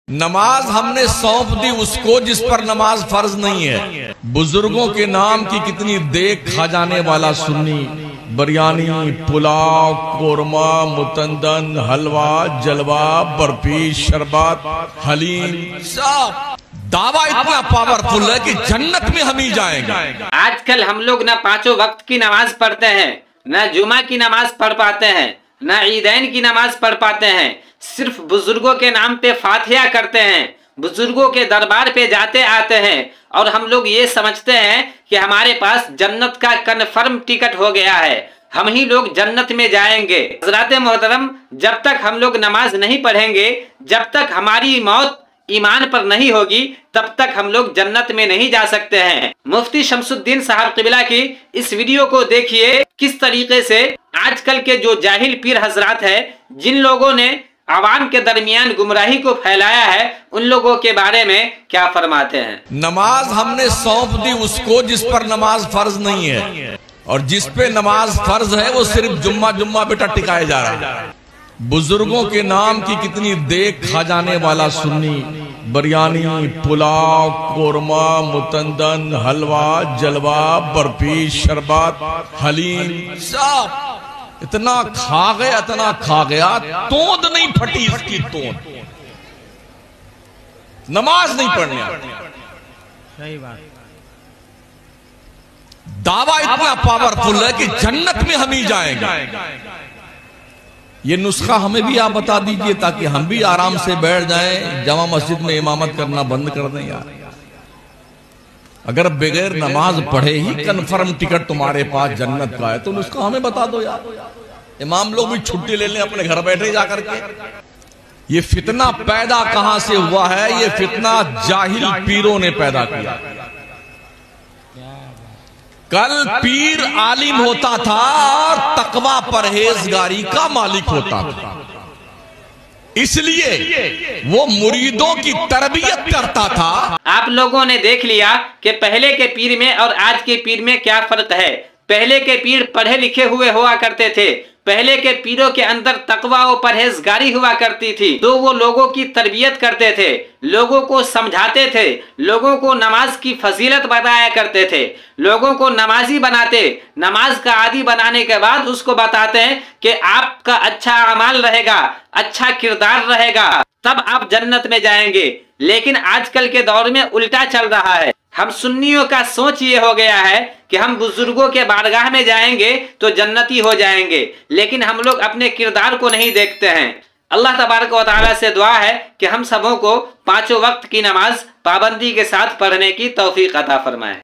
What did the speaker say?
नमाज हमने सौंप दी उसको जिस पर नमाज फर्ज नहीं है। बुजुर्गों के नाम की कितनी देख खा जाने वाला सुन्नी, बिरयानी, पुलाव, कोरमा, मुतंदन, हलवा, जलवा, बर्फी, शरबत, हलीम, सब दावा इतना पावरफुल है कि जन्नत में हम ही जाएंगे। आजकल हम लोग ना पांचों वक्त की नमाज पढ़ते हैं, ना जुमा की नमाज पढ़ पाते हैं, ना ईदैन की नमाज पढ़ पाते हैं। सिर्फ बुजुर्गों के नाम पे फातिहा करते हैं, बुजुर्गों के दरबार पे जाते आते हैं और हम लोग ये समझते हैं कि हमारे पास जन्नत का कन्फर्म टिकट हो गया है, हम ही लोग जन्नत में जाएंगे। हज़रात मोहतरम, जब तक हम लोग नमाज नहीं पढ़ेंगे, जब तक हमारी मौत ईमान पर नहीं होगी, तब तक हम लोग जन्नत में नहीं जा सकते हैं। मुफ्ती शमसुद्दीन साहब क़िबला की इस वीडियो को देखिए, किस तरीके से आजकल के जो जाहिल पीर हजरात है, जिन लोगों ने आवाम के दरमियान गुमराही को फैलाया है, उन लोगों के बारे में क्या फरमाते हैं। नमाज हमने सौंप दी उसको जिस पर नमाज फर्ज नहीं है, और जिस पे नमाज फर्ज है वो सिर्फ जुम्मा बेटा टिकाया जा रहा है। बुजुर्गों के नाम की कितनी देख खा जाने वाला सुन्नी, बिरयानी, पुलाव, कोरमा, मुतंदन, हलवा, जलवा, बर्फी, शरबत, हलीम, सब इतना खा गया, तोंद नहीं फटी इसकी तोंद। नमाज नहीं पढ़ने आती। सही बात। दावा इतना पावरफुल है कि जन्नत में हम ही जाएंगे। ये नुस्खा हमें भी आप बता दीजिए ताकि हम भी आराम से बैठ जाएं, जामा मस्जिद में इमामत करना बंद कर दें यार। अगर बगैर नमाज पढ़े ही कन्फर्म टिकट तुम्हारे पास जन्नत का है तो नुस्खा हमें बता दो यार। इमाम लोग भी छुट्टी ले लें अपने घर बैठे जाकर के। ये फितना पैदा कहां से हुआ है? ये फितना जाहिल पीरों ने पैदा किया। कल पीर आलिम होता था और तकवा परहेजगारी का मालिक होता था, इसलिए वो मुरीदों की तरबियत करता था। आप लोगों ने देख लिया कि पहले के पीर में और आज के पीर में क्या फर्क है। पहले के पीर पढ़े लिखे हुए हुआ करते थे, पहले के पीरों के अंदर तकवा और परहेजगारी हुआ करती थी, तो वो लोगों की तरबियत करते थे, लोगों को समझाते थे, लोगों को नमाज की फजीलत बताया करते थे, लोगों को नमाजी बनाते, नमाज का आदी बनाने के बाद उसको बताते हैं कि आपका अच्छा अमाल रहेगा, अच्छा किरदार रहेगा, तब आप जन्नत में जाएंगे। लेकिन आजकल के दौर में उल्टा चल रहा है। हम सुन्नियों का सोच ये हो गया है कि हम बुजुर्गों के बारगाह में जाएंगे तो जन्नती हो जाएंगे, लेकिन हम लोग अपने किरदार को नहीं देखते हैं। अल्लाह तबारक व तआला से दुआ है कि हम सबों को पांचों वक्त की नमाज पाबंदी के साथ पढ़ने की तौफीक अता फरमाए।